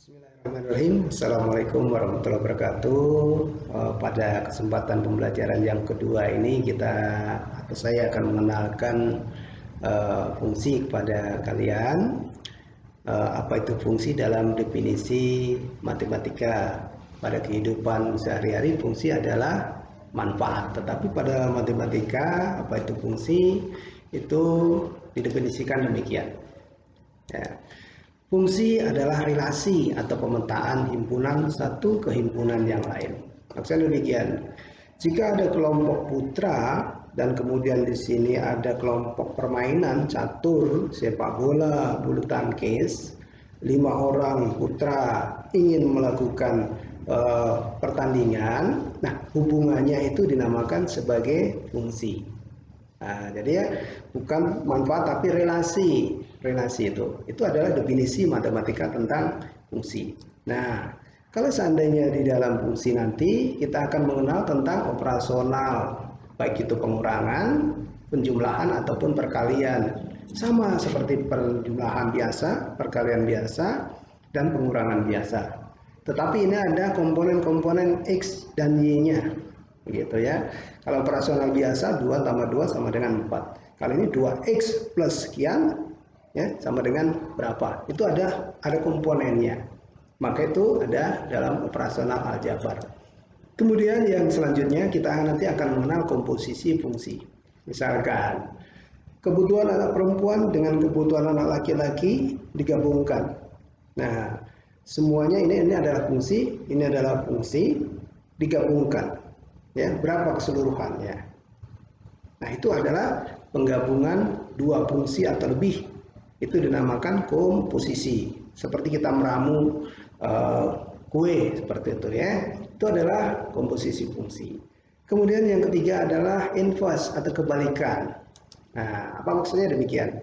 Bismillahirrahmanirrahim. Assalamualaikum warahmatullahi wabarakatuh. Pada kesempatan pembelajaran yang kedua ini saya akan mengenalkan fungsi kepada kalian. Apa itu fungsi dalam definisi matematika? Pada kehidupan sehari-hari fungsi adalah manfaat. Tetapi pada matematika apa itu fungsi? Itu didefinisikan demikian. Ya. Fungsi adalah relasi atau pemetaan himpunan satu ke himpunan yang lain. Maksudnya demikian. Jika ada kelompok putra dan kemudian di sini ada kelompok permainan catur, sepak bola, bulu tangkis, 5 orang putra ingin melakukan pertandingan, nah hubungannya itu dinamakan sebagai fungsi. Nah, jadi ya bukan manfaat tapi relasi itu adalah definisi matematika tentang fungsi. Nah, kalau seandainya di dalam fungsi nanti kita akan mengenal tentang operasional, baik itu pengurangan, penjumlahan ataupun perkalian, sama seperti penjumlahan biasa, perkalian biasa, dan pengurangan biasa. Tetapi ini ada komponen-komponen X dan Y-nya, begitu ya. Kalau operasional biasa 2 tambah 2 sama dengan 4. Kali ini 2X plus sekian ya sama dengan berapa, itu ada komponennya, maka itu ada dalam operasional aljabar. Kemudian yang selanjutnya kita nanti akan mengenal komposisi fungsi. Misalkan kebutuhan anak perempuan dengan kebutuhan anak laki-laki digabungkan, nah semuanya ini adalah fungsi digabungkan ya, berapa keseluruhannya. Nah itu adalah penggabungan dua fungsi atau lebih, itu dinamakan komposisi. Seperti kita meramu kue seperti itu ya, itu adalah komposisi fungsi. Kemudian yang ketiga adalah inverse atau kebalikan. Nah, apa maksudnya demikian?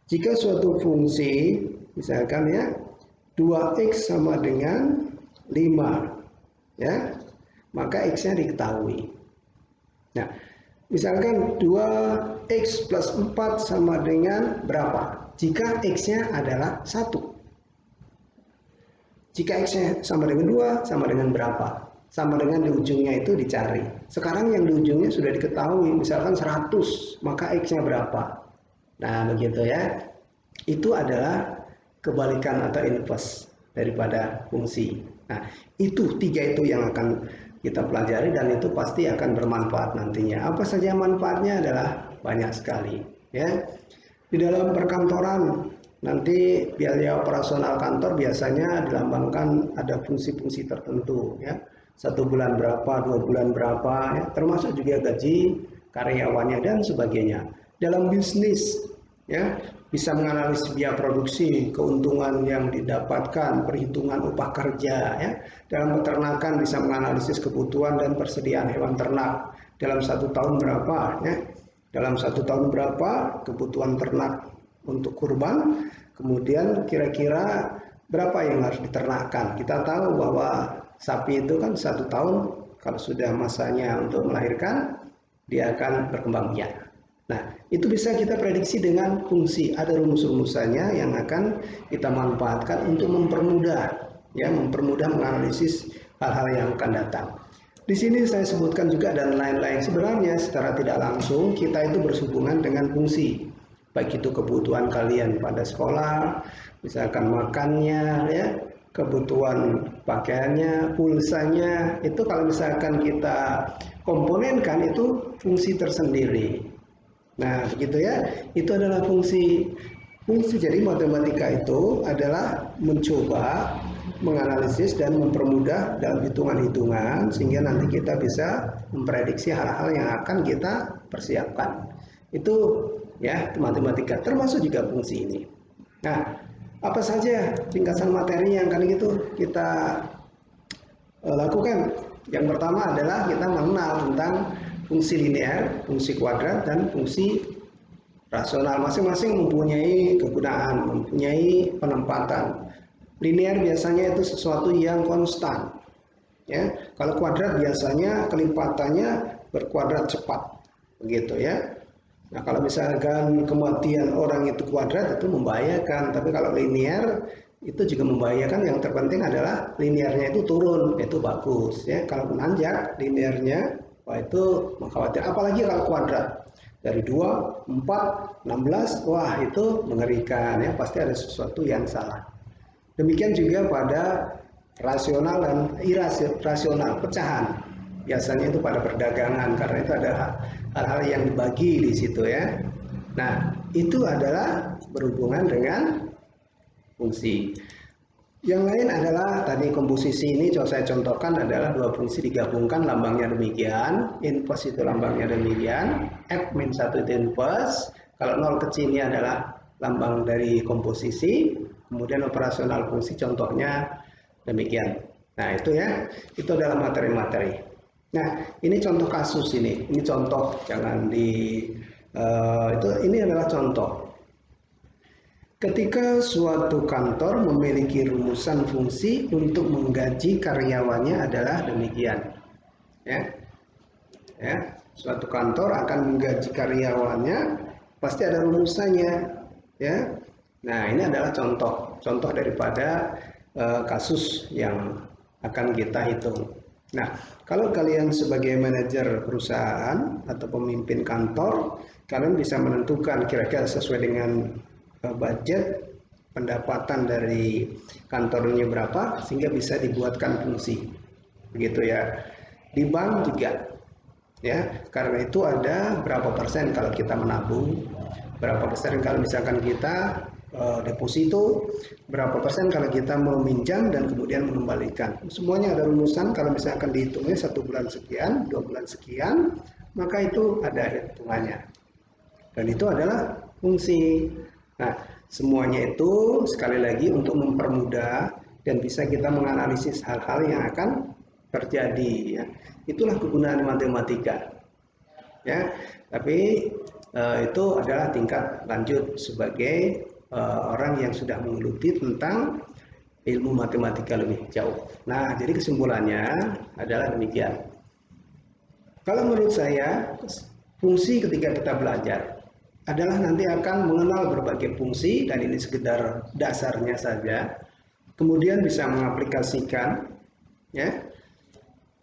Jika suatu fungsi misalkan ya 2x sama dengan 5 ya, maka x-nya diketahui. Nah, misalkan 2x plus 4 sama dengan berapa? Jika x-nya adalah 1. Jika x-nya sama dengan 2, sama dengan berapa? Sama dengan di ujungnya itu dicari. Sekarang yang di ujungnya sudah diketahui, misalkan 100, maka x-nya berapa? Nah, begitu ya. Itu adalah kebalikan atau inverse daripada fungsi. Nah, itu 3 itu yang akan kita pelajari dan itu pasti akan bermanfaat nantinya. Apa saja manfaatnya adalah banyak sekali ya. Di dalam perkantoran nanti biaya operasional kantor biasanya dilambangkan ada fungsi-fungsi tertentu ya. 1 bulan berapa, 2 bulan berapa ya, termasuk juga gaji karyawannya dan sebagainya. Dalam bisnis ya bisa menganalisis biaya produksi, keuntungan yang didapatkan, perhitungan upah kerja ya. Dalam peternakan bisa menganalisis kebutuhan dan persediaan hewan ternak dalam 1 tahun berapa ya. Dalam 1 tahun berapa kebutuhan ternak untuk kurban, kemudian kira-kira berapa yang harus diternakkan. Kita tahu bahwa sapi itu kan 1 tahun kalau sudah masanya untuk melahirkan dia akan berkembang biak. Nah, itu bisa kita prediksi dengan fungsi. Ada rumus-rumusannya yang akan kita manfaatkan untuk mempermudah menganalisis hal-hal yang akan datang. Di sini saya sebutkan juga dan lain-lain. Sebenarnya secara tidak langsung kita itu berhubungan dengan fungsi. Baik itu kebutuhan kalian pada sekolah, misalkan makannya ya, kebutuhan pakaiannya, pulsanya, itu kalau misalkan kita komponenkan itu fungsi tersendiri. Nah, begitu ya. Itu adalah fungsi. Jadi matematika itu adalah mencoba menganalisis dan mempermudah dalam hitungan-hitungan sehingga nanti kita bisa memprediksi hal-hal yang akan kita persiapkan. Itu ya matematika, termasuk juga fungsi ini. Nah, apa saja ringkasan materi yang akan kita lakukan? Yang pertama adalah kita mengenal tentang fungsi linear, fungsi kuadrat, dan fungsi rasional. Masing-masing mempunyai kegunaan, mempunyai penempatan. Linear biasanya itu sesuatu yang konstan ya. Kalau kuadrat biasanya kelipatannya berkuadrat cepat begitu ya. Nah, kalau misalkan kematian orang itu kuadrat itu membahayakan, tapi kalau linear itu juga membahayakan. Yang terpenting adalah linearnya itu turun, itu bagus ya. Kalau menanjak linearnya, wah itu mengkhawatirkan. Apalagi kalau kuadrat dari 2, 4, 16, wah itu mengerikan ya, pasti ada sesuatu yang salah. Demikian juga pada rasional dan irasional, pecahan. Biasanya itu pada perdagangan, karena itu ada hal-hal yang dibagi di situ ya. Nah, itu adalah berhubungan dengan fungsi. Yang lain adalah tadi komposisi ini saya contohkan adalah dua fungsi digabungkan lambangnya demikian. Inverse itu lambangnya demikian. F-1 itu inverse. Kalau 0 kecil ini adalah lambang dari komposisi. Kemudian operasional fungsi contohnya demikian. Nah itu ya, itu adalah materi-materi. Nah ini contoh kasus ini. Ini contoh, jangan ini adalah contoh. Ketika suatu kantor memiliki rumusan fungsi untuk menggaji karyawannya adalah demikian. Ya, suatu kantor akan menggaji karyawannya pasti ada rumusannya. Ya, nah ini adalah contoh daripada kasus yang akan kita hitung. Nah, kalau kalian sebagai manajer perusahaan atau pemimpin kantor, kalian bisa menentukan kira-kira sesuai dengan budget pendapatan dari kantornya berapa sehingga bisa dibuatkan fungsi, begitu ya. Di bank juga ya, karena itu ada berapa persen kalau kita menabung, berapa persen kalau misalkan kita deposito, berapa persen kalau kita meminjam dan kemudian mengembalikan. Semuanya ada rumusan. Kalau misalkan dihitungnya 1 bulan sekian, 2 bulan sekian, maka itu ada hitungannya dan itu adalah fungsi. Nah, semuanya itu sekali lagi untuk mempermudah dan bisa kita menganalisis hal-hal yang akan terjadi ya. Itulah kegunaan matematika. Ya, tapi itu adalah tingkat lanjut sebagai orang yang sudah menggeluti tentang ilmu matematika lebih jauh. Nah, jadi kesimpulannya adalah demikian. Kalau menurut saya, fungsi ketika kita belajar adalah nanti akan mengenal berbagai fungsi, dan ini sekedar dasarnya saja. Kemudian bisa mengaplikasikan, ya.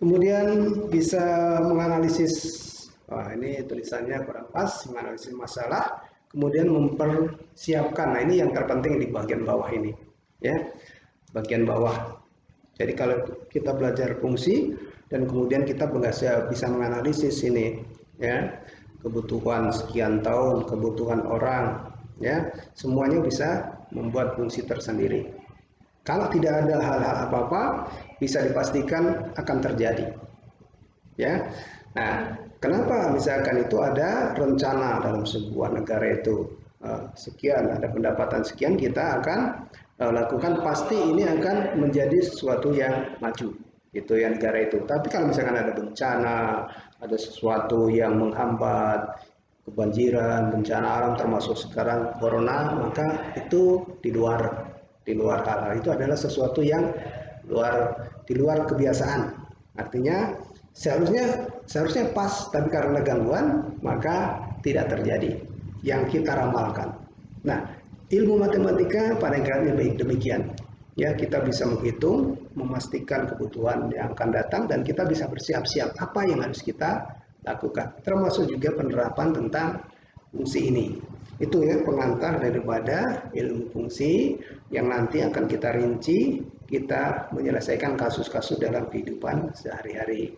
Kemudian bisa menganalisis, ini tulisannya kurang pas, menganalisis masalah, kemudian mempersiapkan. Nah ini yang terpenting di bagian bawah ini, ya, bagian bawah. Jadi kalau kita belajar fungsi dan kemudian kita bisa menganalisis ini, ya, kebutuhan sekian tahun, kebutuhan orang, ya, semuanya bisa membuat fungsi tersendiri. Kalau tidak ada hal-hal apa-apa, bisa dipastikan akan terjadi. Ya, nah, kenapa misalkan itu ada rencana dalam sebuah negara itu sekian, ada pendapatan sekian, kita akan lakukan, pasti ini akan menjadi sesuatu yang maju. Itu ya negara itu. Tapi kalau misalkan ada bencana, ada sesuatu yang menghambat, kebanjiran, bencana alam termasuk sekarang corona, maka itu di luar hal-hal itu adalah sesuatu yang di luar kebiasaan. Artinya seharusnya pas, tapi karena gangguan maka tidak terjadi yang kita ramalkan. Nah, ilmu matematika pada intinya baik demikian. Ya, kita bisa menghitung, memastikan kebutuhan yang akan datang, dan kita bisa bersiap-siap apa yang harus kita lakukan. Termasuk juga penerapan tentang fungsi ini. Itu ya pengantar daripada ilmu fungsi yang nanti akan kita rinci, kita menyelesaikan kasus-kasus dalam kehidupan sehari-hari.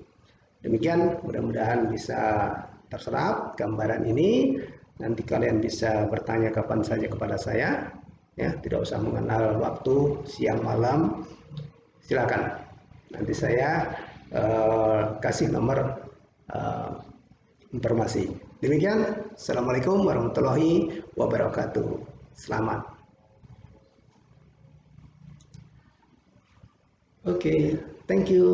Demikian, mudah-mudahan bisa terserap gambaran ini. Nanti kalian bisa bertanya kapan saja kepada saya. Ya, tidak usah mengenal waktu siang malam, silakan. Nanti saya kasih nomor informasi. Demikian, assalamualaikum warahmatullahi wabarakatuh. Selamat. Oke, thank you.